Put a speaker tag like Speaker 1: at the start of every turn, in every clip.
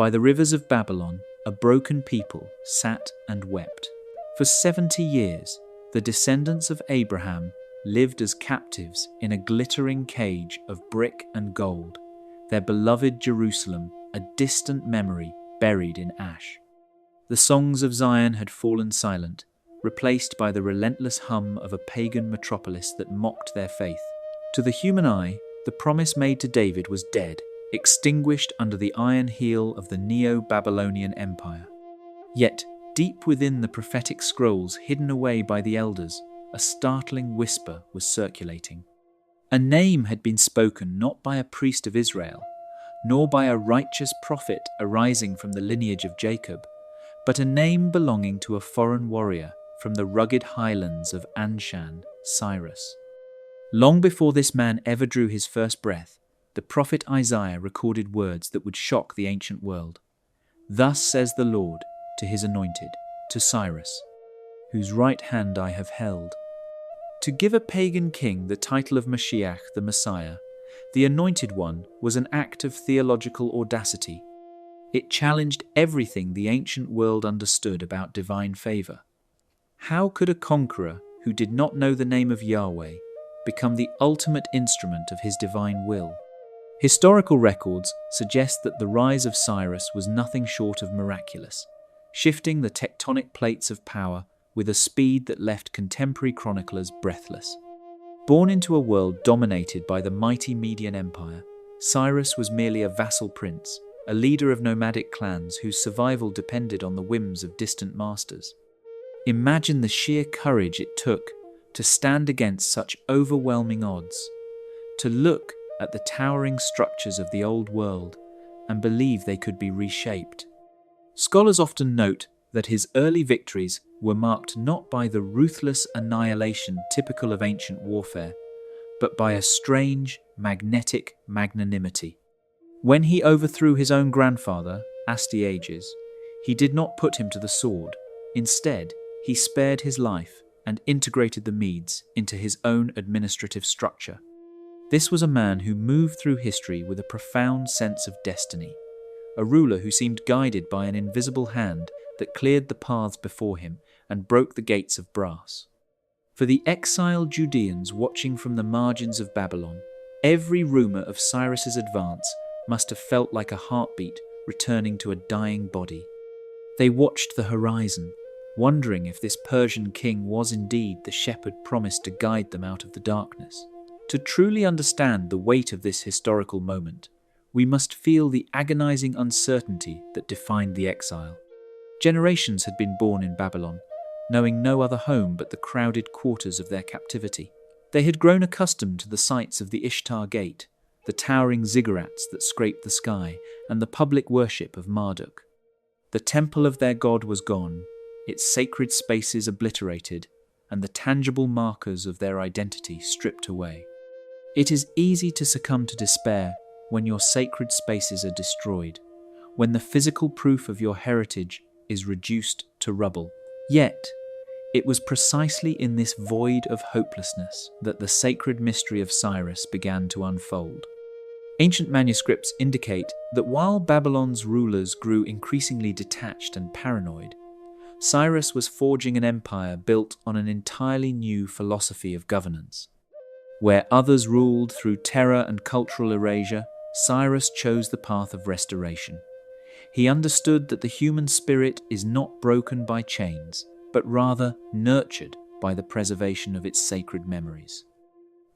Speaker 1: By the rivers of Babylon, a broken people sat and wept. For 70 years, the descendants of Abraham lived as captives in a glittering cage of brick and gold, their beloved Jerusalem a distant memory buried in ash. The songs of Zion had fallen silent, replaced by the relentless hum of a pagan metropolis that mocked their faith. To the human eye, the promise made to David was dead, extinguished under the iron heel of the Neo-Babylonian Empire. Yet, deep within the prophetic scrolls hidden away by the elders, a startling whisper was circulating. A name had been spoken not by a priest of Israel, nor by a righteous prophet arising from the lineage of Jacob, but a name belonging to a foreign warrior from the rugged highlands of Anshan, Cyrus. Long before this man ever drew his first breath, the prophet Isaiah recorded words that would shock the ancient world. Thus says the Lord to his anointed, to Cyrus, whose right hand I have held. To give a pagan king the title of Mashiach, the Messiah, the Anointed One, was an act of theological audacity. It challenged everything the ancient world understood about divine favor. How could a conqueror who did not know the name of Yahweh become the ultimate instrument of his divine will? Historical records suggest that the rise of Cyrus was nothing short of miraculous, shifting the tectonic plates of power with a speed that left contemporary chroniclers breathless. Born into a world dominated by the mighty Median Empire, Cyrus was merely a vassal prince, a leader of nomadic clans whose survival depended on the whims of distant masters. Imagine the sheer courage it took to stand against such overwhelming odds, to look at the towering structures of the old world and believe they could be reshaped. Scholars often note that his early victories were marked not by the ruthless annihilation typical of ancient warfare, but by a strange, magnetic magnanimity. When he overthrew his own grandfather, Astyages, he did not put him to the sword. Instead, he spared his life and integrated the Medes into his own administrative structure. This was a man who moved through history with a profound sense of destiny, a ruler who seemed guided by an invisible hand that cleared the paths before him and broke the gates of brass. For the exiled Judeans watching from the margins of Babylon, every rumor of Cyrus's advance must have felt like a heartbeat returning to a dying body. They watched the horizon, wondering if this Persian king was indeed the shepherd promised to guide them out of the darkness. To truly understand the weight of this historical moment, we must feel the agonizing uncertainty that defined the exile. Generations had been born in Babylon, knowing no other home but the crowded quarters of their captivity. They had grown accustomed to the sights of the Ishtar Gate, the towering ziggurats that scraped the sky, and the public worship of Marduk. The temple of their god was gone, its sacred spaces obliterated, and the tangible markers of their identity stripped away. It is easy to succumb to despair when your sacred spaces are destroyed, when the physical proof of your heritage is reduced to rubble. Yet, it was precisely in this void of hopelessness that the sacred mystery of Cyrus began to unfold. Ancient manuscripts indicate that while Babylon's rulers grew increasingly detached and paranoid, Cyrus was forging an empire built on an entirely new philosophy of governance. Where others ruled through terror and cultural erasure, Cyrus chose the path of restoration. He understood that the human spirit is not broken by chains, but rather nurtured by the preservation of its sacred memories.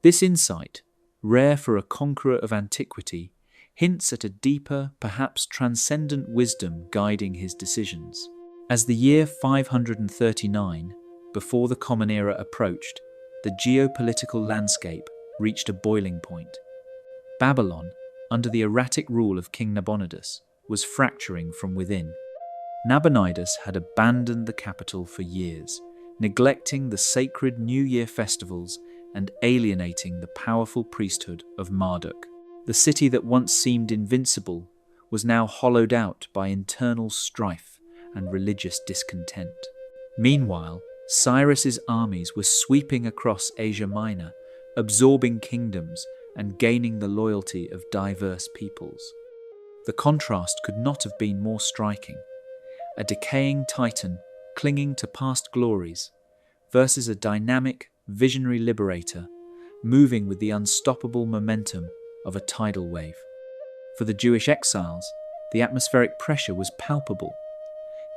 Speaker 1: This insight, rare for a conqueror of antiquity, hints at a deeper, perhaps transcendent wisdom guiding his decisions. As the year 539, before the Common Era approached, the geopolitical landscape reached a boiling point. Babylon, under the erratic rule of King Nabonidus, was fracturing from within. Nabonidus had abandoned the capital for years, neglecting the sacred New Year festivals and alienating the powerful priesthood of Marduk. The city that once seemed invincible was now hollowed out by internal strife and religious discontent. Meanwhile, Cyrus's armies were sweeping across Asia Minor, absorbing kingdoms and gaining the loyalty of diverse peoples. The contrast could not have been more striking. A decaying titan clinging to past glories versus a dynamic, visionary liberator moving with the unstoppable momentum of a tidal wave. For the Jewish exiles, the atmospheric pressure was palpable.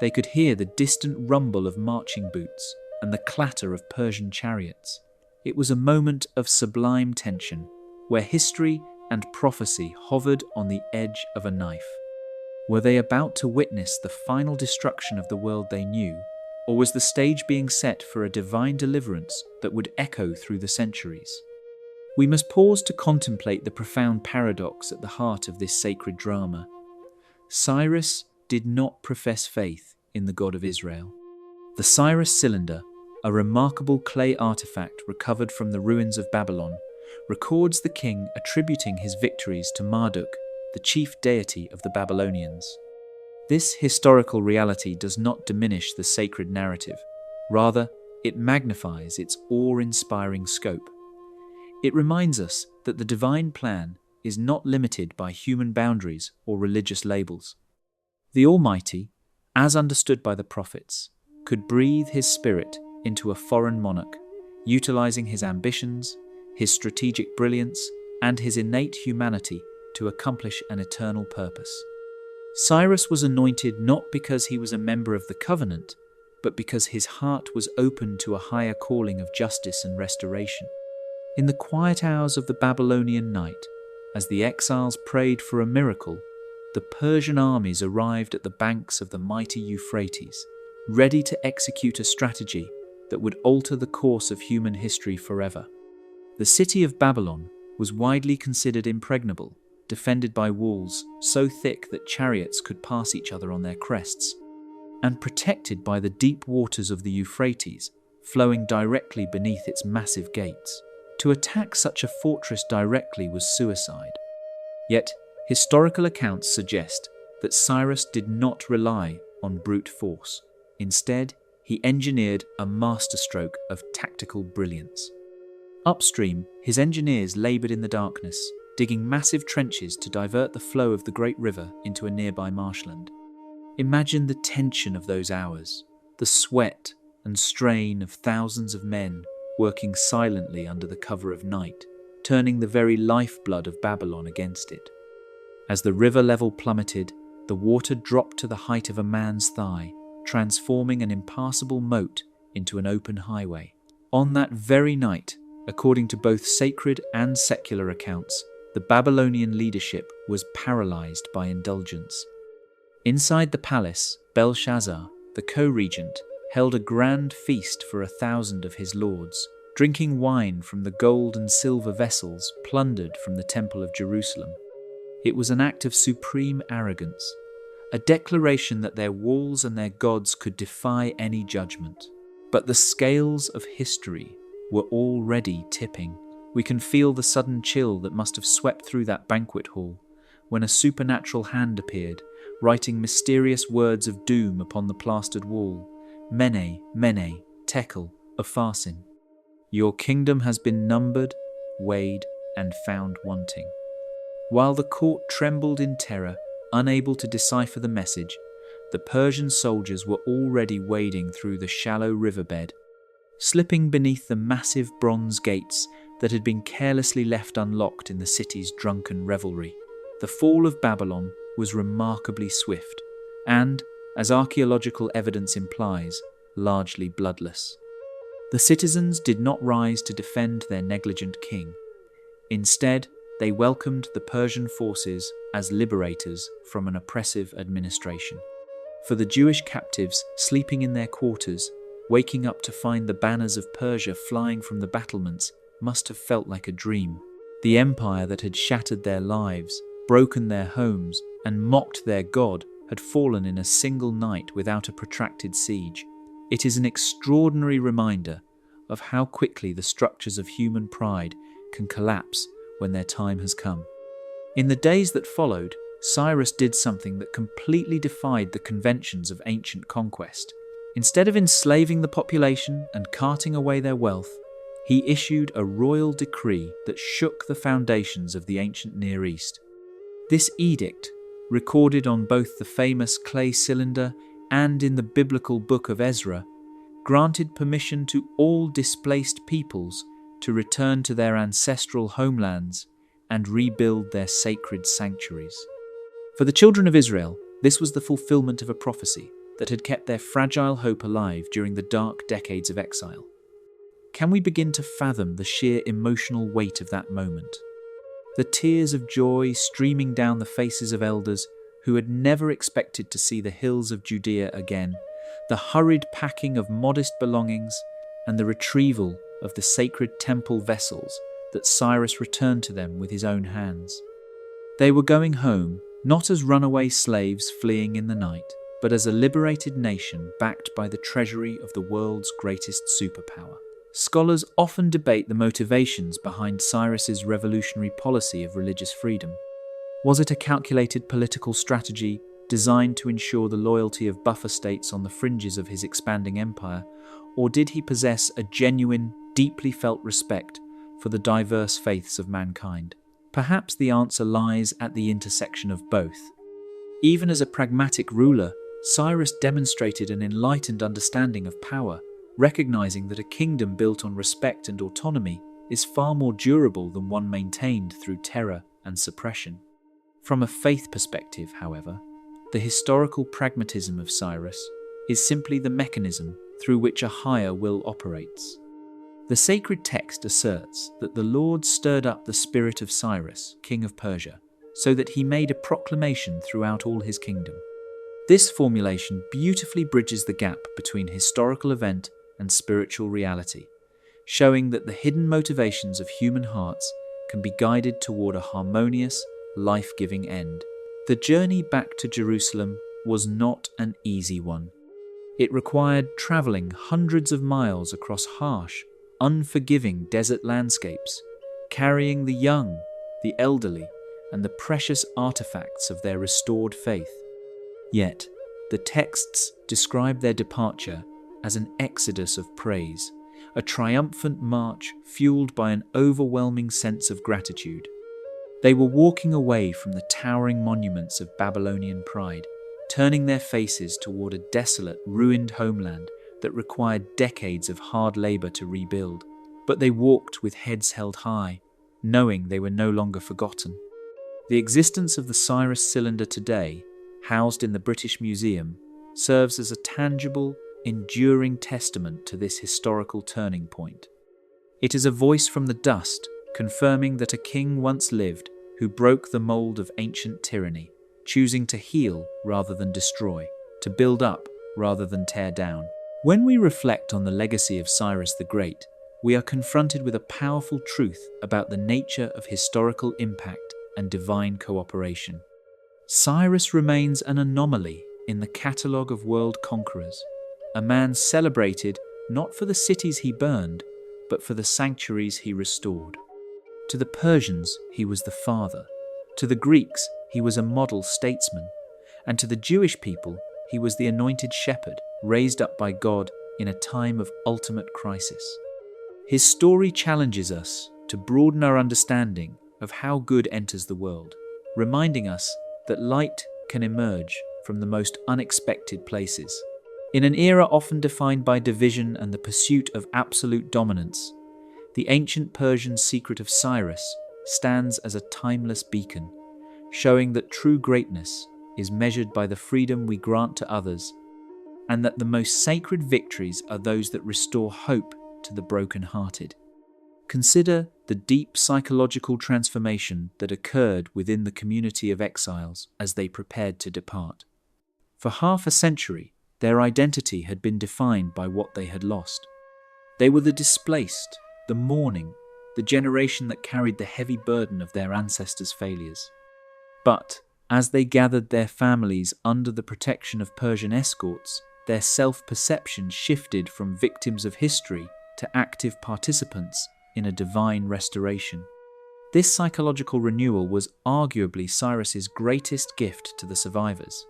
Speaker 1: They could hear the distant rumble of marching boots and the clatter of Persian chariots. It was a moment of sublime tension, where history and prophecy hovered on the edge of a knife. Were they about to witness the final destruction of the world they knew, or was the stage being set for a divine deliverance that would echo through the centuries? We must pause to contemplate the profound paradox at the heart of this sacred drama. Cyrus did not profess faith in the God of Israel. The Cyrus cylinder, a remarkable clay artifact recovered from the ruins of Babylon, records the king attributing his victories to Marduk, the chief deity of the Babylonians. This historical reality does not diminish the sacred narrative. Rather, it magnifies its awe-inspiring scope. It reminds us that the divine plan is not limited by human boundaries or religious labels. The Almighty, as understood by the prophets, could breathe his spirit into a foreign monarch, utilizing his ambitions, his strategic brilliance, and his innate humanity to accomplish an eternal purpose. Cyrus was anointed not because he was a member of the covenant, but because his heart was open to a higher calling of justice and restoration. In the quiet hours of the Babylonian night, as the exiles prayed for a miracle, the Persian armies arrived at the banks of the mighty Euphrates, ready to execute a strategy that would alter the course of human history forever. The city of Babylon was widely considered impregnable, defended by walls so thick that chariots could pass each other on their crests, and protected by the deep waters of the Euphrates, flowing directly beneath its massive gates. To attack such a fortress directly was suicide. Yet, historical accounts suggest that Cyrus did not rely on brute force. Instead, he engineered a masterstroke of tactical brilliance. Upstream, his engineers laboured in the darkness, digging massive trenches to divert the flow of the great river into a nearby marshland. Imagine the tension of those hours, the sweat and strain of thousands of men working silently under the cover of night, turning the very lifeblood of Babylon against it. As the river level plummeted, the water dropped to the height of a man's thigh, transforming an impassable moat into an open highway. On that very night, according to both sacred and secular accounts, the Babylonian leadership was paralyzed by indulgence. Inside the palace, Belshazzar, the co-regent, held a grand feast for 1,000 of his lords, drinking wine from the gold and silver vessels plundered from the Temple of Jerusalem. It was an act of supreme arrogance, a declaration that their walls and their gods could defy any judgment. But the scales of history were already tipping. We can feel the sudden chill that must have swept through that banquet hall when a supernatural hand appeared, writing mysterious words of doom upon the plastered wall. Mene, Mene, Tekel, Upharsin. Your kingdom has been numbered, weighed, and found wanting. While the court trembled in terror, unable to decipher the message, the Persian soldiers were already wading through the shallow riverbed, slipping beneath the massive bronze gates that had been carelessly left unlocked in the city's drunken revelry. The fall of Babylon was remarkably swift and, as archaeological evidence implies, largely bloodless. The citizens did not rise to defend their negligent king. Instead, they welcomed the Persian forces as liberators from an oppressive administration. For the Jewish captives sleeping in their quarters, waking up to find the banners of Persia flying from the battlements must have felt like a dream. The empire that had shattered their lives, broken their homes, and mocked their God had fallen in a single night without a protracted siege. It is an extraordinary reminder of how quickly the structures of human pride can collapse when their time has come. In the days that followed, Cyrus did something that completely defied the conventions of ancient conquest. Instead of enslaving the population and carting away their wealth, he issued a royal decree that shook the foundations of the ancient Near East. This edict, recorded on both the famous clay cylinder and in the biblical book of Ezra, granted permission to all displaced peoples to return to their ancestral homelands and rebuild their sacred sanctuaries. For the children of Israel, this was the fulfillment of a prophecy that had kept their fragile hope alive during the dark decades of exile. Can we begin to fathom the sheer emotional weight of that moment? The tears of joy streaming down the faces of elders who had never expected to see the hills of Judea again, the hurried packing of modest belongings, and the retrieval of the sacred temple vessels that Cyrus returned to them with his own hands. They were going home, not as runaway slaves fleeing in the night, but as a liberated nation backed by the treasury of the world's greatest superpower. Scholars often debate the motivations behind Cyrus's revolutionary policy of religious freedom. Was it a calculated political strategy designed to ensure the loyalty of buffer states on the fringes of his expanding empire, or did he possess a genuine, deeply felt respect for the diverse faiths of mankind? Perhaps the answer lies at the intersection of both. Even as a pragmatic ruler, Cyrus demonstrated an enlightened understanding of power, recognizing that a kingdom built on respect and autonomy is far more durable than one maintained through terror and suppression. From a faith perspective, however, the historical pragmatism of Cyrus is simply the mechanism through which a higher will operates. The sacred text asserts that the Lord stirred up the spirit of Cyrus, king of Persia, so that he made a proclamation throughout all his kingdom. This formulation beautifully bridges the gap between historical event and spiritual reality, showing that the hidden motivations of human hearts can be guided toward a harmonious, life-giving end. The journey back to Jerusalem was not an easy one. It required traveling hundreds of miles across harsh, unforgiving desert landscapes, carrying the young, the elderly, and the precious artifacts of their restored faith. Yet, the texts describe their departure as an exodus of praise, a triumphant march fueled by an overwhelming sense of gratitude. They were walking away from the towering monuments of Babylonian pride, turning their faces toward a desolate, ruined homeland that required decades of hard labor to rebuild. But they walked with heads held high, knowing they were no longer forgotten. The existence of the Cyrus cylinder today, housed in the British Museum, serves as a tangible, enduring testament to this historical turning point. It is a voice from the dust, confirming that a king once lived who broke the mold of ancient tyranny, choosing to heal rather than destroy, to build up rather than tear down. When we reflect on the legacy of Cyrus the Great, we are confronted with a powerful truth about the nature of historical impact and divine cooperation. Cyrus remains an anomaly in the catalogue of world conquerors, a man celebrated not for the cities he burned, but for the sanctuaries he restored. To the Persians, he was the father. To the Greeks, he was a model statesman. And to the Jewish people, he was the anointed shepherd, raised up by God in a time of ultimate crisis. His story challenges us to broaden our understanding of how good enters the world, reminding us that light can emerge from the most unexpected places. In an era often defined by division and the pursuit of absolute dominance, the ancient Persian secret of Cyrus stands as a timeless beacon, showing that true greatness is measured by the freedom we grant to others, and that the most sacred victories are those that restore hope to the broken-hearted. Consider the deep psychological transformation that occurred within the community of exiles as they prepared to depart. For half a century, their identity had been defined by what they had lost. They were the displaced, the mourning, the generation that carried the heavy burden of their ancestors' failures. But as they gathered their families under the protection of Persian escorts, their self-perception shifted from victims of history to active participants in a divine restoration. This psychological renewal was arguably Cyrus's greatest gift to the survivors.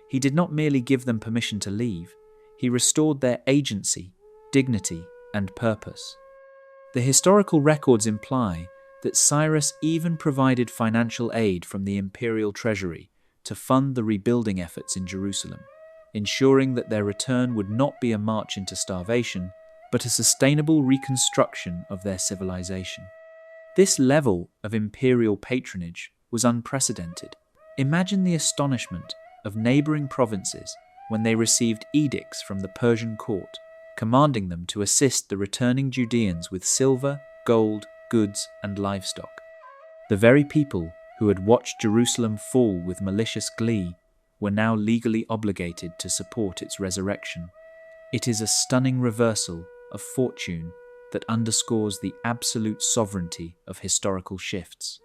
Speaker 1: He did not merely give them permission to leave, he restored their agency, dignity, and purpose. The historical records imply that Cyrus even provided financial aid from the imperial treasury to fund the rebuilding efforts in Jerusalem, ensuring that their return would not be a march into starvation, but a sustainable reconstruction of their civilization. This level of imperial patronage was unprecedented. Imagine the astonishment of neighboring provinces when they received edicts from the Persian court, commanding them to assist the returning Judeans with silver, gold, goods, and livestock. The very people who had watched Jerusalem fall with malicious glee were now legally obligated to support its resurrection. It is a stunning reversal of fortune that underscores the absolute sovereignty of historical shifts.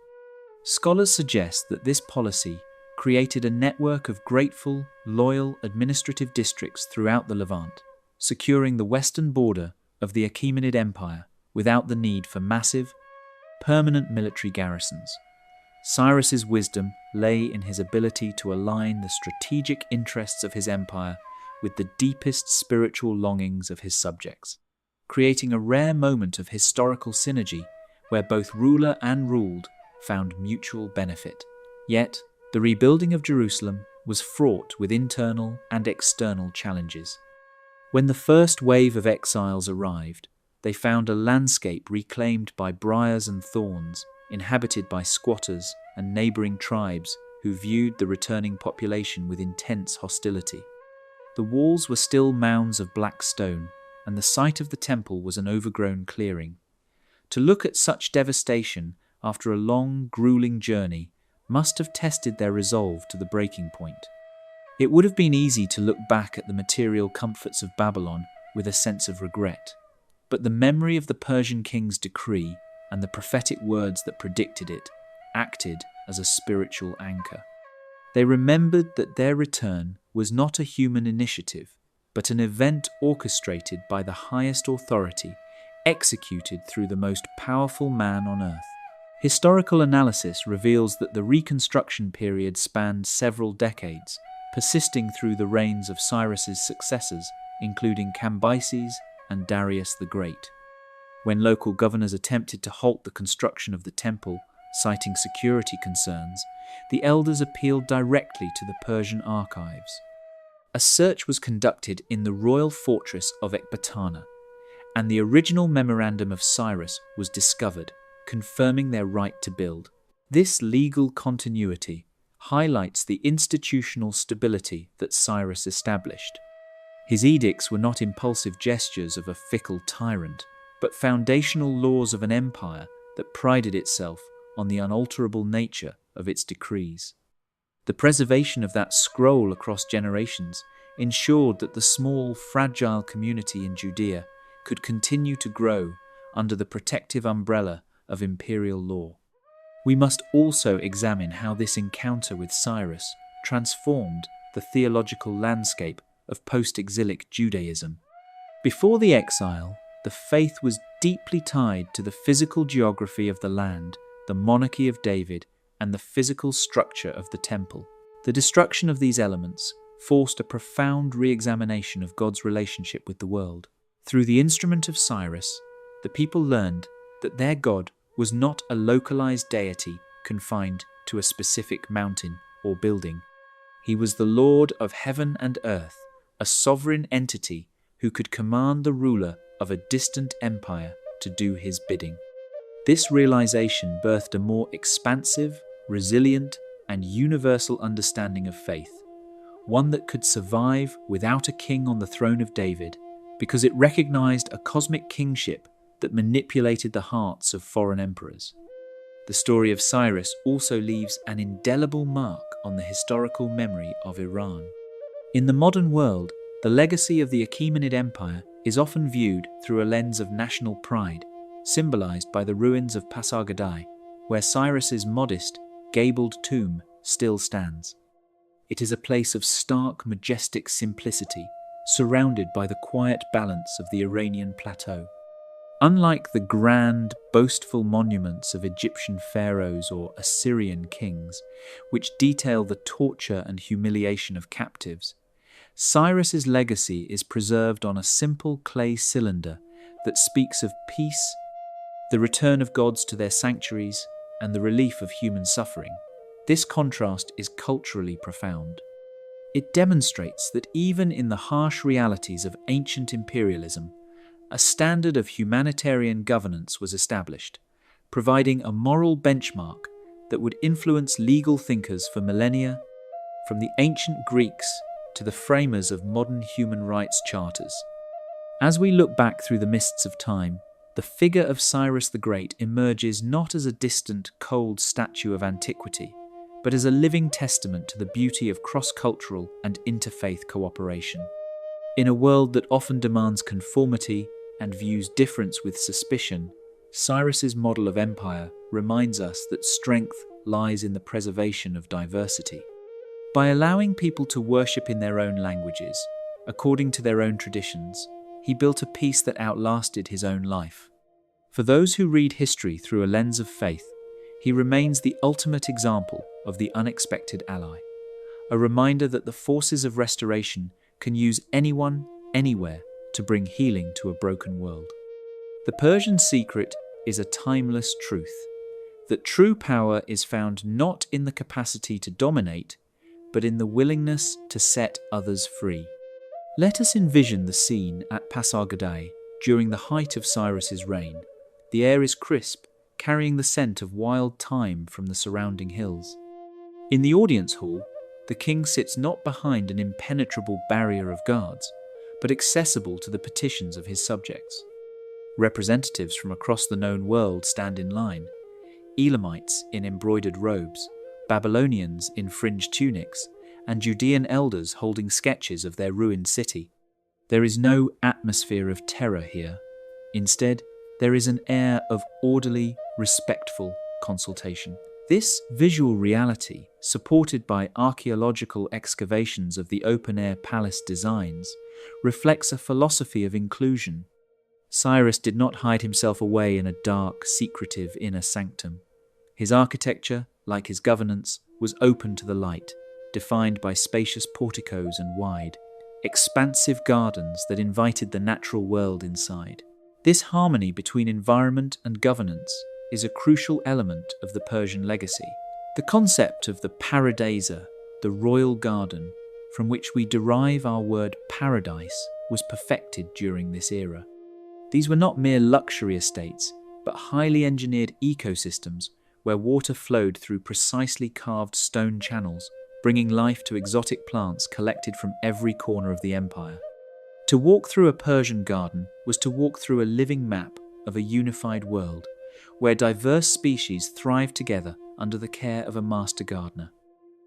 Speaker 1: Scholars suggest that this policy created a network of grateful, loyal administrative districts throughout the Levant, securing the western border of the Achaemenid Empire without the need for massive, permanent military garrisons. Cyrus's wisdom lay in his ability to align the strategic interests of his empire with the deepest spiritual longings of his subjects, creating a rare moment of historical synergy where both ruler and ruled found mutual benefit. Yet, the rebuilding of Jerusalem was fraught with internal and external challenges. When the first wave of exiles arrived, they found a landscape reclaimed by briars and thorns, inhabited by squatters and neighbouring tribes who viewed the returning population with intense hostility. The walls were still mounds of black stone, and the site of the temple was an overgrown clearing. To look at such devastation after a long, grueling journey must have tested their resolve to the breaking point. It would have been easy to look back at the material comforts of Babylon with a sense of regret, but the memory of the Persian king's decree and the prophetic words that predicted it acted as a spiritual anchor. They remembered that their return was not a human initiative, but an event orchestrated by the highest authority, executed through the most powerful man on earth. Historical analysis reveals that the reconstruction period spanned several decades, persisting through the reigns of Cyrus's successors, including Cambyses and Darius the Great. When local governors attempted to halt the construction of the temple, citing security concerns, the elders appealed directly to the Persian archives. A search was conducted in the royal fortress of Ecbatana, and the original memorandum of Cyrus was discovered, confirming their right to build. This legal continuity highlights the institutional stability that Cyrus established. His edicts were not impulsive gestures of a fickle tyrant, but foundational laws of an empire that prided itself on the unalterable nature of its decrees. The preservation of that scroll across generations ensured that the small, fragile community in Judea could continue to grow under the protective umbrella of imperial law. We must also examine how this encounter with Cyrus transformed the theological landscape of post-exilic Judaism. Before the exile, the faith was deeply tied to the physical geography of the land, the monarchy of David, and the physical structure of the temple. The destruction of these elements forced a profound re-examination of God's relationship with the world. Through the instrument of Cyrus, the people learned that their God was not a localized deity confined to a specific mountain or building. He was the Lord of heaven and earth, a sovereign entity who could command the ruler of a distant empire to do his bidding. This realization birthed a more expansive, resilient, and universal understanding of faith, one that could survive without a king on the throne of David, because it recognized a cosmic kingship that manipulated the hearts of foreign emperors. The story of Cyrus also leaves an indelible mark on the historical memory of Iran. In the modern world, the legacy of the Achaemenid Empire is often viewed through a lens of national pride, symbolized by the ruins of Pasargadae, where Cyrus's modest, gabled tomb still stands. It is a place of stark, majestic simplicity, surrounded by the quiet balance of the Iranian plateau. Unlike the grand, boastful monuments of Egyptian pharaohs or Assyrian kings, which detail the torture and humiliation of captives, Cyrus's legacy is preserved on a simple clay cylinder that speaks of peace, the return of gods to their sanctuaries, and the relief of human suffering. This contrast is culturally profound. It demonstrates that even in the harsh realities of ancient imperialism, a standard of humanitarian governance was established, providing a moral benchmark that would influence legal thinkers for millennia, from the ancient Greeks to the framers of modern human rights charters. As we look back through the mists of time, the figure of Cyrus the Great emerges not as a distant, cold statue of antiquity, but as a living testament to the beauty of cross-cultural and interfaith cooperation. In a world that often demands conformity and views difference with suspicion, Cyrus's model of empire reminds us that strength lies in the preservation of diversity. By allowing people to worship in their own languages, according to their own traditions, he built a peace that outlasted his own life. For those who read history through a lens of faith, he remains the ultimate example of the unexpected ally, a reminder that the forces of restoration can use anyone, anywhere, to bring healing to a broken world. The Persian secret is a timeless truth, that true power is found not in the capacity to dominate, but in the willingness to set others free. Let us envision the scene at Pasargadae during the height of Cyrus's reign. The air is crisp, carrying the scent of wild thyme from the surrounding hills. In the audience hall, the king sits not behind an impenetrable barrier of guards, but accessible to the petitions of his subjects. Representatives from across the known world stand in line, Elamites in embroidered robes, Babylonians in fringed tunics, and Judean elders holding sketches of their ruined city. There is no atmosphere of terror here. Instead, there is an air of orderly, respectful consultation. This visual reality, supported by archaeological excavations of the open-air palace designs, reflects a philosophy of inclusion. Cyrus did not hide himself away in a dark, secretive inner sanctum. His architecture, like his governance, was open to the light, defined by spacious porticos and wide, expansive gardens that invited the natural world inside. This harmony between environment and governance is a crucial element of the Persian legacy. The concept of the paradisa, the royal garden, from which we derive our word paradise, was perfected during this era. These were not mere luxury estates, but highly engineered ecosystems where water flowed through precisely carved stone channels, bringing life to exotic plants collected from every corner of the empire. To walk through a Persian garden was to walk through a living map of a unified world, where diverse species thrived together under the care of a master gardener.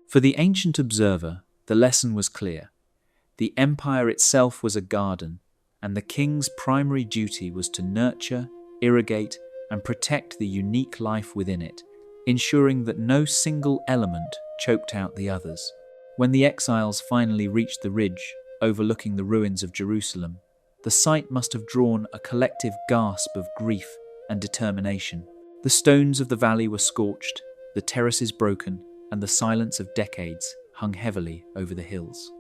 Speaker 1: For the ancient observer, the lesson was clear. The empire itself was a garden, and the king's primary duty was to nurture, irrigate, and protect the unique life within it, ensuring that no single element choked out the others. When the exiles finally reached the ridge overlooking the ruins of Jerusalem, the sight must have drawn a collective gasp of grief and determination. The stones of the valley were scorched, the terraces broken, and the silence of decades hung heavily over the hills.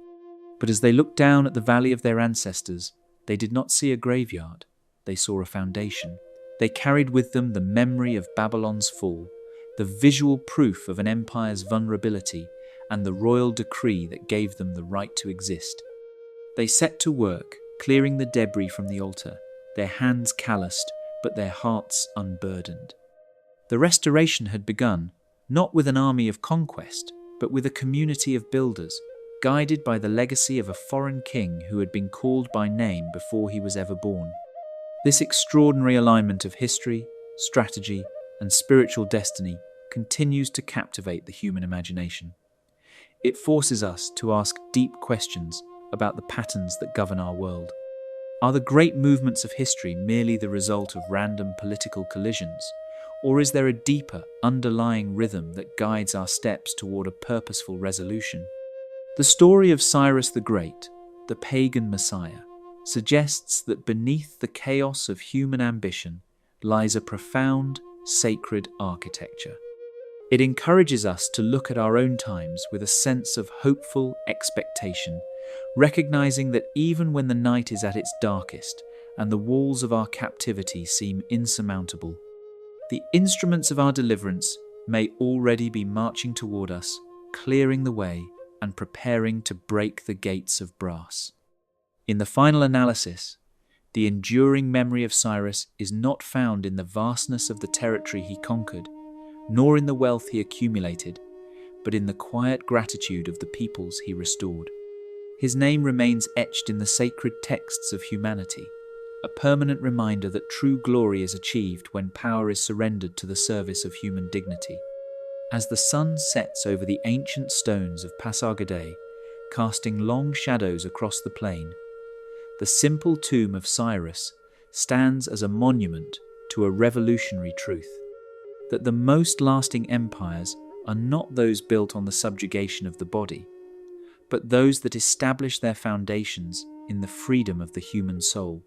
Speaker 1: But as they looked down at the valley of their ancestors, they did not see a graveyard, they saw a foundation. They carried with them the memory of Babylon's fall, the visual proof of an empire's vulnerability, and the royal decree that gave them the right to exist. They set to work, clearing the debris from the altar, their hands calloused, but their hearts unburdened. The restoration had begun, not with an army of conquest, but with a community of builders, guided by the legacy of a foreign king who had been called by name before he was ever born. This extraordinary alignment of history, strategy, and spiritual destiny continues to captivate the human imagination. It forces us to ask deep questions about the patterns that govern our world. Are the great movements of history merely the result of random political collisions, or is there a deeper, underlying rhythm that guides our steps toward a purposeful resolution? The story of Cyrus the Great, the pagan Messiah, suggests that beneath the chaos of human ambition lies a profound, sacred architecture. It encourages us to look at our own times with a sense of hopeful expectation, recognizing that even when the night is at its darkest and the walls of our captivity seem insurmountable, the instruments of our deliverance may already be marching toward us, clearing the way and preparing to break the gates of brass. In the final analysis, the enduring memory of Cyrus is not found in the vastness of the territory he conquered, nor in the wealth he accumulated, but in the quiet gratitude of the peoples he restored. His name remains etched in the sacred texts of humanity, a permanent reminder that true glory is achieved when power is surrendered to the service of human dignity. As the sun sets over the ancient stones of Pasargadae, casting long shadows across the plain, the simple tomb of Cyrus stands as a monument to a revolutionary truth, that the most lasting empires are not those built on the subjugation of the body, but those that establish their foundations in the freedom of the human soul.